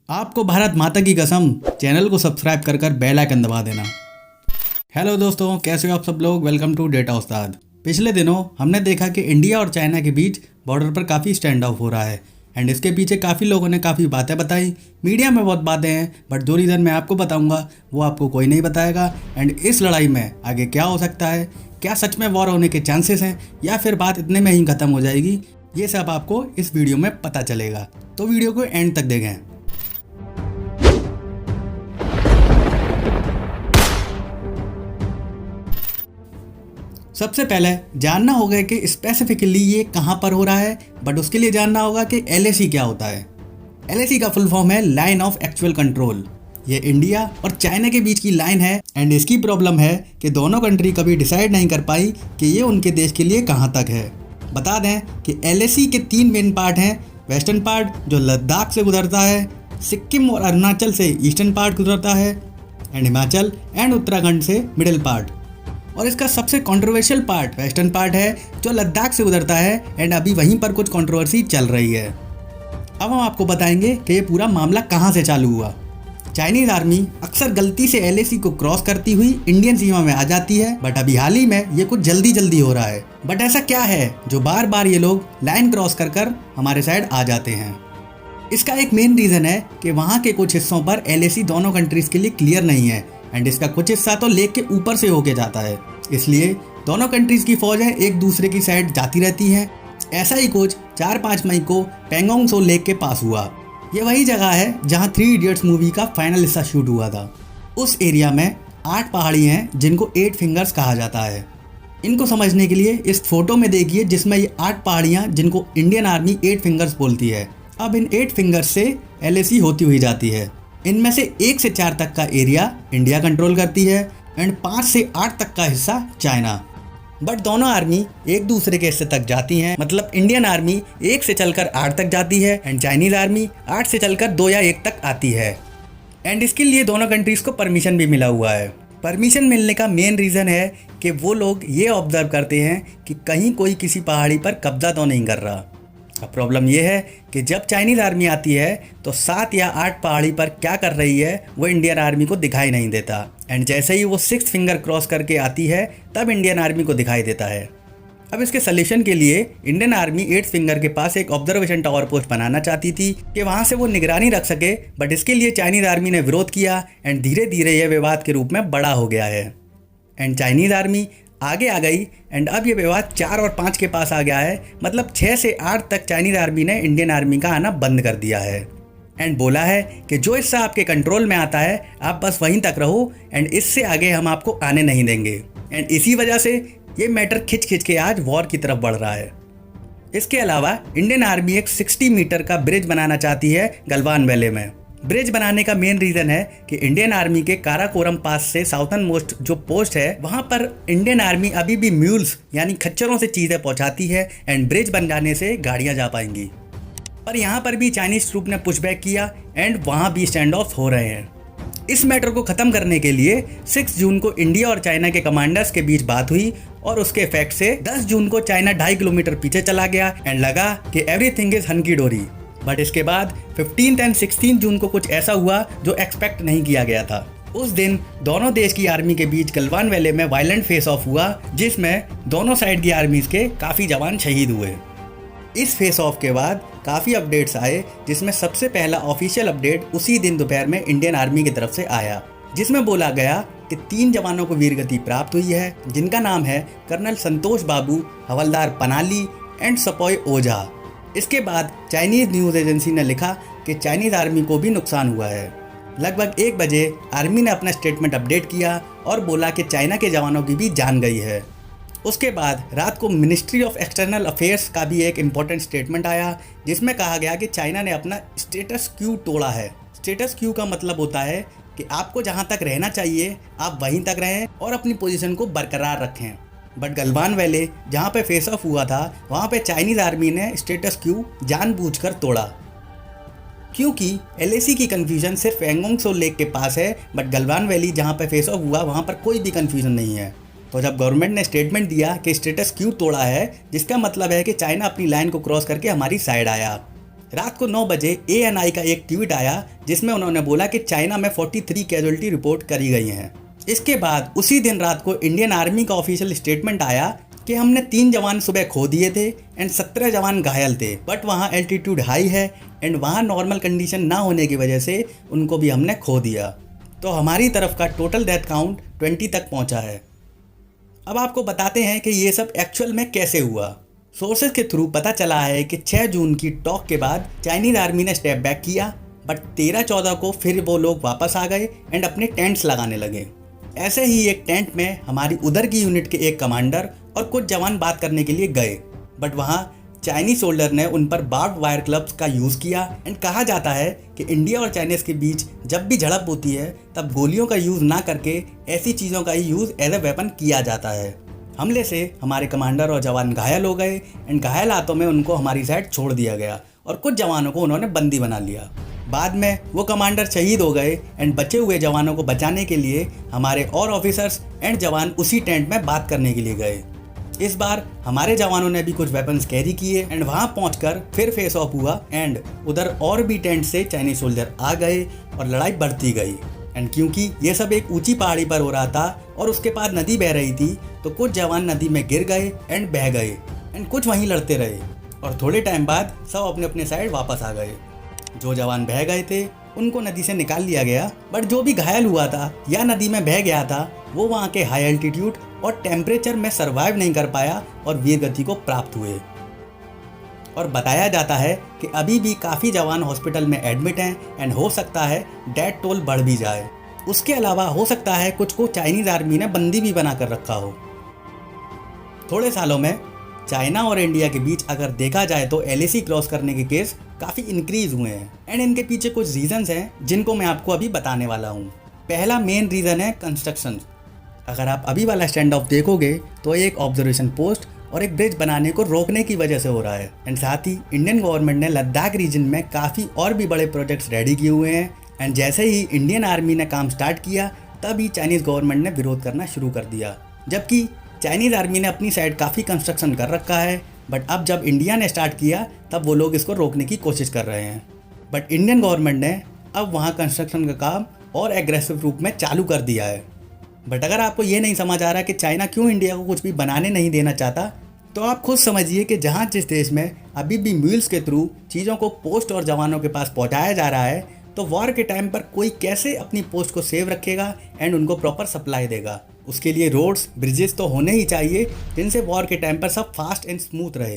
आपको भारत माता की कसम चैनल को सब्सक्राइब कर बेल आइकन दबा देना। हेलो दोस्तों, कैसे हो आप सब लोग। वेलकम टू डेटा उस्ताद। पिछले दिनों हमने देखा कि इंडिया और चाइना के बीच बॉर्डर पर काफ़ी स्टैंड ऑफ हो रहा है एंड इसके पीछे काफ़ी लोगों ने काफ़ी बातें बताई। मीडिया में बहुत बातें हैं बट जो रीज़न मैं आपको बताऊंगा वो आपको कोई नहीं बताएगा। एंड इस लड़ाई में आगे क्या हो सकता है, क्या सच में वॉर होने के चांसेस हैं या फिर बात इतने में ही ख़त्म हो जाएगी, ये सब आपको इस वीडियो में पता चलेगा। तो वीडियो को एंड तक देखें। सबसे पहले जानना होगा कि स्पेसिफिकली ये कहाँ पर हो रहा है, बट उसके लिए जानना होगा कि LAC क्या होता है। LAC का फुल फॉर्म है लाइन ऑफ एक्चुअल कंट्रोल। ये इंडिया और चाइना के बीच की लाइन है एंड इसकी प्रॉब्लम है कि दोनों कंट्री कभी डिसाइड नहीं कर पाई कि ये उनके देश के लिए कहाँ तक है। बता दें कि LAC के 3 मेन पार्ट हैं। वेस्टर्न पार्ट जो लद्दाख से गुजरता है, सिक्किम और अरुणाचल से ईस्टर्न पार्ट गुजरता है एंड हिमाचल एंड उत्तराखंड से मिडिल पार्ट। और इसका सबसे कंट्रोवर्शियल पार्ट वेस्टर्न पार्ट है जो लद्दाख से गुजरता है एंड अभी वहीं पर कुछ कंट्रोवर्सी चल रही है। अब हम आपको बताएंगे कि ये पूरा मामला कहाँ से चालू हुआ। चाइनीज आर्मी अक्सर गलती से LAC को क्रॉस करती हुई इंडियन सीमा में आ जाती है बट अभी हाल ही में ये कुछ जल्दी हो रहा है। बट ऐसा क्या है जो बार बार ये लोग लाइन क्रॉस कर हमारे साइड आ जाते हैं। इसका एक मेन रीज़न है कि वहाँ के कुछ हिस्सों पर LAC दोनों कंट्रीज़ के लिए क्लियर नहीं है एंड इसका कुछ हिस्सा तो लेक के ऊपर से होके जाता है, इसलिए दोनों कंट्रीज़ की फौजें एक दूसरे की साइड जाती रहती हैं। ऐसा ही कुछ 4-5 मई को पेंगोंग सो लेक के पास हुआ। ये वही जगह है जहाँ 3 इडियट्स मूवी का फाइनल हिस्सा शूट हुआ था। उस एरिया में 8 पहाड़ी हैं जिनको 8 फिंगर्स कहा जाता है। इनको समझने के लिए इस फोटो में देखिए जिसमें ये 8 पहाड़ियाँ जिनको इंडियन आर्मी 8 फिंगर्स बोलती है। अब इन 8 फिंगर्स से LAC होती हुई जाती है। इनमें से 1 से 4 तक का एरिया इंडिया कंट्रोल करती है एंड 5 से 8 तक का हिस्सा चाइना। बट दोनों आर्मी एक दूसरे के हिस्से तक जाती हैं, मतलब इंडियन आर्मी 1 से चलकर 8 तक जाती है एंड चाइनीज आर्मी 8 से चलकर 2 या 1 तक आती है। एंड इसके लिए दोनों कंट्रीज़ को परमिशन भी मिला हुआ है। परमिशन मिलने का मेन रीज़न है कि वो लोग ये ऑब्जर्व करते हैं कि कहीं कोई किसी पहाड़ी पर कब्जा तो नहीं कर रहा। अब प्रॉब्लम ये है कि जब चाइनीज़ आर्मी आती है तो 7 या 8 पहाड़ी पर क्या कर रही है वो इंडियन आर्मी को दिखाई नहीं देता एंड जैसे ही वो 6th फिंगर क्रॉस करके आती है तब इंडियन आर्मी को दिखाई देता है। अब इसके सल्यूशन के लिए इंडियन आर्मी 8th फिंगर के पास एक ऑब्जर्वेशन टावर पोस्ट बनाना चाहती थी कि वहाँ से वो निगरानी रख सके, बट इसके लिए चाइनीज़ आर्मी ने विरोध किया एंड धीरे धीरे यह विवाद के रूप में बड़ा हो गया है एंड चाइनीज़ आर्मी आगे आ गई एंड अब ये विवाद 4 और 5 के पास आ गया है, मतलब 6 से 8 तक चाइनीज़ आर्मी ने इंडियन आर्मी का आना बंद कर दिया है एंड बोला है कि जो हिस्सा आपके कंट्रोल में आता है आप बस वहीं तक रहो एंड इससे आगे हम आपको आने नहीं देंगे। एंड इसी वजह से ये मैटर खिंच के आज वॉर की तरफ बढ़ रहा है। इसके अलावा इंडियन आर्मी एक 60 मीटर का ब्रिज बनाना चाहती है गलवान वैली में। ब्रिज बनाने का मेन रीज़न है कि इंडियन आर्मी के काराकोरम पास से साउथर्न मोस्ट जो पोस्ट है वहाँ पर इंडियन आर्मी अभी भी म्यूल्स यानी खच्चरों से चीज़ें पहुँचाती है एंड ब्रिज बन जाने से गाड़ियाँ जा पाएंगी। पर यहाँ पर भी चाइनीज़ ट्रूप ने पुशबैक किया एंड वहाँ भी स्टैंड ऑफ हो रहे हैं। इस मैटर को ख़त्म करने के लिए 6 जून को इंडिया और चाइना के कमांडर्स के बीच बात हुई और उसके इफेक्ट से 10 जून को चाइना 2.5 किलोमीटर पीछे चला गया एंड लगा कि एवरीथिंग इज हंकी डोरी। बट इसके बाद 15 एंड 16 जून को कुछ ऐसा हुआ जो एक्सपेक्ट नहीं किया गया था। उस दिन दोनों देश की आर्मी के बीच गलवान वैली में वायलेंट फेस ऑफ हुआ जिसमें दोनों साइड की आर्मीज के काफ़ी जवान शहीद हुए। इस फेस ऑफ के बाद काफ़ी अपडेट्स आए जिसमें सबसे पहला ऑफिशियल अपडेट उसी दिन दोपहर में इंडियन आर्मी की तरफ से आया जिसमें बोला गया कि 3 जवानों को वीरगति प्राप्त हुई है जिनका नाम है colonel Santosh Babu, havildar पनाली and सपोय ओझा। इसके बाद चाइनीज़ न्यूज़ एजेंसी ने लिखा कि चाइनीज़ आर्मी को भी नुकसान हुआ है। लगभग 1 बजे आर्मी ने अपना स्टेटमेंट अपडेट किया और बोला कि चाइना के जवानों की भी जान गई है। उसके बाद रात को मिनिस्ट्री ऑफ एक्सटर्नल अफेयर्स का भी एक इम्पोर्टेंट स्टेटमेंट आया जिसमें कहा गया कि चाइना ने अपना स्टेटस क्यू तोड़ा है। स्टेटस क्यू का मतलब होता है कि आपको जहाँ तक रहना चाहिए आप वहीं तक रहें और अपनी पोजीशन को बरकरार रखें। बट गलवान वैली जहाँ पे फेस ऑफ हुआ था वहाँ पे चाइनीज़ आर्मी ने स्टेटस क्यू जानबूझकर तोड़ा क्योंकि LAC की कन्फ्यूजन सिर्फ पेंगोंग सो लेक के पास है बट गलवान वैली जहाँ पे फेस ऑफ हुआ वहाँ पर कोई भी कन्फ्यूजन नहीं है। तो जब गवर्नमेंट ने स्टेटमेंट दिया कि स्टेटस क्यू तोड़ा है जिसका मतलब है कि चाइना अपनी लाइन को क्रॉस करके हमारी साइड आया रात को 9 बजे ANI का एक ट्वीट आया जिसमें उन्होंने बोला कि चाइना में 43 कैजुअल्टी रिपोर्ट करी गई हैं। इसके बाद उसी दिन रात को इंडियन आर्मी का ऑफिशियल स्टेटमेंट आया कि हमने 3 जवान सुबह खो दिए थे एंड 17 जवान घायल थे, बट वहाँ एल्टीट्यूड हाई है एंड वहाँ नॉर्मल कंडीशन ना होने की वजह से उनको भी हमने खो दिया। तो हमारी तरफ का टोटल डेथ काउंट 20 तक पहुँचा है। अब आपको बताते हैं कि ये सब एक्चुअल में कैसे हुआ। सोर्सेज के थ्रू पता चला है कि 6 जून की टॉक के बाद चाइनीज आर्मी ने स्टेप बैक किया, बट 13-14 को फिर वो लोग वापस आ गए एंड अपने टेंट्स लगाने लगे। ऐसे ही एक टेंट में हमारी उधर की यूनिट के एक कमांडर और कुछ जवान बात करने के लिए गए, बट वहाँ चाइनीज सोल्जर ने उन पर बार्ब वायर क्लब्स का यूज़ किया एंड कहा जाता है कि इंडिया और चाइनीज़ के बीच जब भी झड़प होती है तब गोलियों का यूज़ ना करके ऐसी चीज़ों का ही यूज़ एज ए वेपन किया जाता है। हमले से हमारे कमांडर और जवान घायल हो गए एंड घायल हाथों में उनको हमारी साइड छोड़ दिया गया और कुछ जवानों को उन्होंने बंदी बना लिया। बाद में वो कमांडर शहीद हो गए एंड बचे हुए जवानों को बचाने के लिए हमारे और ऑफिसर्स एंड जवान उसी टेंट में बात करने के लिए गए। इस बार हमारे जवानों ने भी कुछ वेपन्स कैरी किए एंड वहाँ पहुँचकर फिर फेस ऑफ हुआ एंड उधर और भी टेंट से चाइनीज सोल्जर आ गए और लड़ाई बढ़ती गई। एंड क्योंकि ये सब एक ऊंची पहाड़ी पर हो रहा था और उसके पास नदी बह रही थी, तो कुछ जवान नदी में गिर गए एंड बह गए एंड कुछ वहीं लड़ते रहे और थोड़े टाइम बाद सब अपने अपने साइड वापस आ गए। जो जवान बह गए थे उनको नदी से निकाल लिया गया, बट जो भी घायल हुआ था या नदी में बह गया था वो वहाँ के हाई एल्टीट्यूड और टेम्परेचर में सरवाइव नहीं कर पाया और वीर गति को प्राप्त हुए। और बताया जाता है कि अभी भी काफ़ी जवान हॉस्पिटल में एडमिट हैं एंड हो सकता है डेथ टोल बढ़ भी जाए। उसके अलावा हो सकता है कुछ को चाइनीज़ आर्मी ने बंदी भी बना कर रखा हो। थोड़े सालों में चाइना और इंडिया के बीच अगर देखा जाए तो LAC क्रॉस करने के केस काफ़ी इंक्रीज हुए हैं एंड इनके पीछे कुछ रीजंस हैं जिनको मैं आपको अभी बताने वाला हूँ। पहला मेन रीज़न है कंस्ट्रक्शन। अगर आप अभी वाला स्टैंड ऑफ देखोगे तो एक ऑब्जर्वेशन पोस्ट और एक ब्रिज बनाने को रोकने की वजह से हो रहा है एंड साथ ही इंडियन गवर्नमेंट ने लद्दाख रीजन में काफ़ी और भी बड़े प्रोजेक्ट्स रेडी किए हुए हैं एंड जैसे ही इंडियन आर्मी ने काम स्टार्ट किया तभी चाइनीज़ गवर्नमेंट ने विरोध करना शुरू कर दिया। जबकि चाइनीज़ आर्मी ने अपनी साइड काफ़ी कंस्ट्रक्शन कर रखा है, बट अब जब इंडिया ने स्टार्ट किया तब वो लोग इसको रोकने की कोशिश कर रहे हैं। बट इंडियन गवर्नमेंट ने अब वहाँ कंस्ट्रक्शन का काम और एग्रेसिव रूप में चालू कर दिया है। बट अगर आपको ये नहीं समझ आ रहा कि चाइना क्यों इंडिया को कुछ भी बनाने नहीं देना चाहता, तो आप खुद समझिए कि जहाँ जिस देश में अभी भी म्यूल्स के थ्रू चीज़ों को पोस्ट और जवानों के पास पहुँचाया जा रहा है, तो वॉर के टाइम पर कोई कैसे अपनी पोस्ट को सेव रखेगा एंड उनको प्रॉपर सप्लाई देगा। उसके लिए रोड्स ब्रिजेस तो होने ही चाहिए जिनसे वॉर के टाइम पर सब फास्ट एंड स्मूथ रहे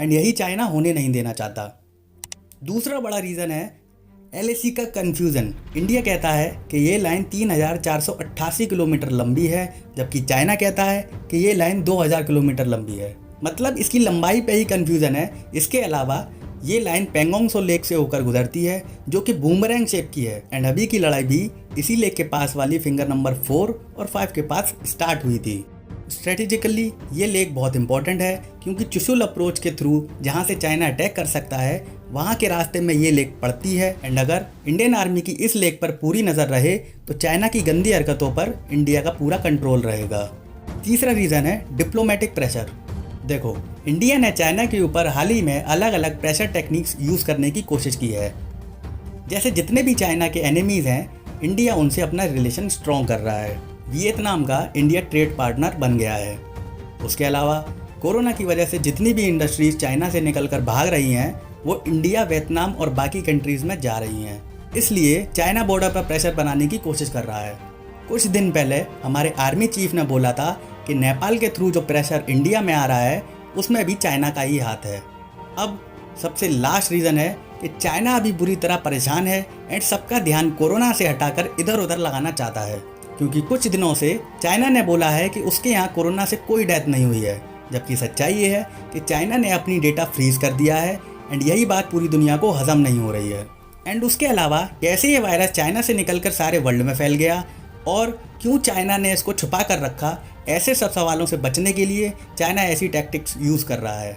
एंड यही चाइना होने नहीं देना चाहता। दूसरा बड़ा रीज़न है LAC का कन्फ्यूज़न। इंडिया कहता है कि ये लाइन 3488 किलोमीटर लंबी है, जबकि चाइना कहता है कि ये लाइन 2000 किलोमीटर लंबी है। मतलब इसकी लंबाई पे ही कन्फ्यूज़न है। इसके अलावा ये लाइन पेंगोंग सो लेक से होकर गुजरती है जो कि बूमरैंग शेप की है एंड अभी की लड़ाई भी इसी लेक के पास वाली फिंगर नंबर 4 और 5 के पास स्टार्ट हुई थी। स्ट्रेटेजिकली ये लेक बहुत इंपॉर्टेंट है क्योंकि चुशुल अप्रोच के थ्रू जहाँ से चाइना अटैक कर सकता है वहाँ के रास्ते में ये लेक पड़ती है एंड अगर इंडियन आर्मी की इस लेक पर पूरी नज़र रहे तो चाइना की गंदी हरकतों पर इंडिया का पूरा कंट्रोल रहेगा। तीसरा रीज़न है डिप्लोमेटिक प्रेशर। देखो, इंडिया ने चाइना के ऊपर हाल ही में अलग अलग प्रेशर टेक्निक्स यूज़ करने की कोशिश की है। जैसे जितने भी चाइना के एनिमीज़ हैं, इंडिया उनसे अपना रिलेशन स्ट्रॉन्ग कर रहा है। वियतनाम का इंडिया ट्रेड पार्टनर बन गया है। उसके अलावा कोरोना की वजह से जितनी भी इंडस्ट्रीज चाइना से निकलकर भाग रही हैं वो इंडिया, वियतनाम और बाकी कंट्रीज़ में जा रही हैं। इसलिए चाइना बॉर्डर पर प्रेशर बनाने की कोशिश कर रहा है। कुछ दिन पहले हमारे आर्मी चीफ ने बोला था कि नेपाल के थ्रू जो प्रेशर इंडिया में आ रहा है उसमें भी चाइना का ही हाथ है। अब सबसे लास्ट रीज़न है कि चाइना अभी बुरी तरह परेशान है एंड सबका ध्यान कोरोना से हटाकर इधर उधर लगाना चाहता है, क्योंकि कुछ दिनों से चाइना ने बोला है कि उसके यहाँ कोरोना से कोई डेथ नहीं हुई है, जबकि सच्चाई ये है कि चाइना ने अपनी डेटा फ्रीज कर दिया है एंड यही बात पूरी दुनिया को हजम नहीं हो रही है। एंड उसके अलावा कैसे ये वायरस चाइना से निकलकर सारे वर्ल्ड में फैल गया और क्यों चाइना ने इसको छुपा कर रखा, ऐसे सब सवालों से बचने के लिए चाइना ऐसी टैक्टिक्स यूज़ कर रहा है।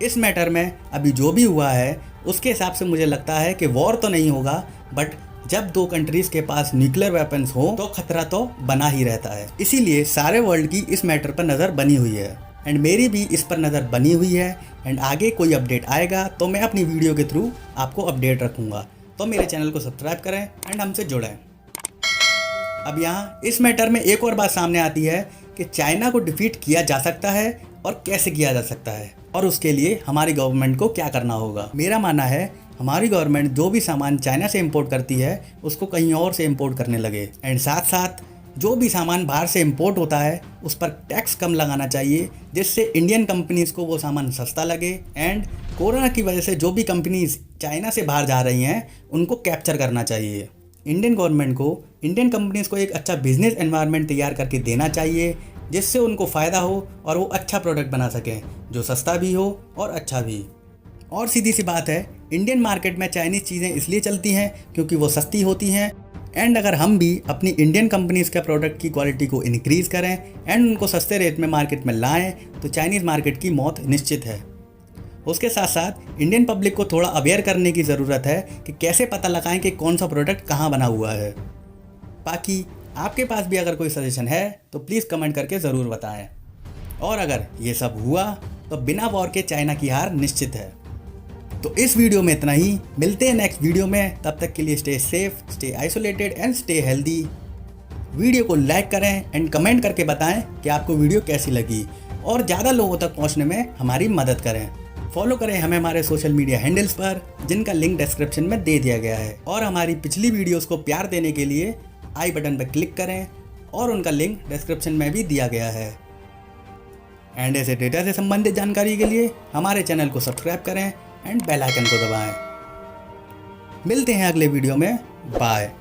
इस मैटर में अभी जो भी हुआ है उसके हिसाब से मुझे लगता है कि वॉर तो नहीं होगा, बट जब दो कंट्रीज़ के पास न्यूक्लियर वेपन्स हो तो खतरा तो बना ही रहता है। इसीलिए सारे वर्ल्ड की इस मैटर पर नज़र बनी हुई है। एंड मेरी भी इस पर नज़र बनी हुई है एंड आगे कोई अपडेट आएगा तो मैं अपनी वीडियो के थ्रू आपको अपडेट रखूँगा। तो मेरे चैनल को सब्सक्राइब करें एंड हमसे जुड़ें। अब यहाँ इस मैटर में एक और बात सामने आती है कि चाइना को डिफीट किया जा सकता है और कैसे किया जा सकता है और उसके लिए हमारी गवर्नमेंट को क्या करना होगा। मेरा मानना है हमारी गवर्नमेंट जो भी सामान चाइना से इंपोर्ट करती है उसको कहीं और से इंपोर्ट करने लगे एंड साथ साथ जो भी सामान बाहर से इंपोर्ट होता है उस पर टैक्स कम लगाना चाहिए, जिससे इंडियन कंपनीज़ को वो सामान सस्ता लगे एंड कोरोना की वजह से जो भी कंपनीज़ चाइना से बाहर जा रही हैं उनको कैप्चर करना चाहिए। इंडियन गवर्नमेंट को इंडियन कंपनीज़ को एक अच्छा बिजनेस एनवायरनमेंट तैयार करके देना चाहिए, जिससे उनको फ़ायदा हो और वो अच्छा प्रोडक्ट बना सकें जो सस्ता भी हो और अच्छा भी। और सीधी सी बात है, इंडियन मार्केट में चाइनीज़ चीज़ें इसलिए चलती हैं क्योंकि वो सस्ती होती हैं एंड अगर हम भी अपनी इंडियन कंपनीज़ के प्रोडक्ट की क्वालिटी को इंक्रीज़ करें एंड उनको सस्ते रेट में मार्केट में लाएं तो चाइनीज़ मार्केट की मौत निश्चित है। उसके साथ साथ इंडियन पब्लिक को थोड़ा अवेयर करने की ज़रूरत है कि कैसे पता लगाएं कि कौन सा प्रोडक्ट कहाँ बना हुआ है। बाकी आपके पास भी अगर कोई सजेशन है तो प्लीज़ कमेंट करके ज़रूर बताएं। और अगर ये सब हुआ तो बिना वॉर के चाइना की हार निश्चित है। तो इस वीडियो में इतना ही, मिलते हैं नेक्स्ट वीडियो में। तब तक के लिए stay safe, stay isolated and stay healthy. Video को लाइक करें एंड कमेंट करके बताएं कि आपको वीडियो कैसी लगी और ज़्यादा लोगों तक पहुंचने में हमारी मदद करें। फॉलो करें हमें हमारे सोशल मीडिया हैंडल्स पर, जिनका लिंक डिस्क्रिप्शन में दे दिया गया है। और हमारी पिछली वीडियोस को प्यार देने के लिए आई बटन पर क्लिक करें और उनका लिंक डिस्क्रिप्शन में भी दिया गया है। एंड ऐसे डेटा से संबंधित जानकारी के लिए हमारे चैनल को सब्सक्राइब करें एंड बेल आइकन को दबाएं। मिलते हैं अगले वीडियो में। बाय।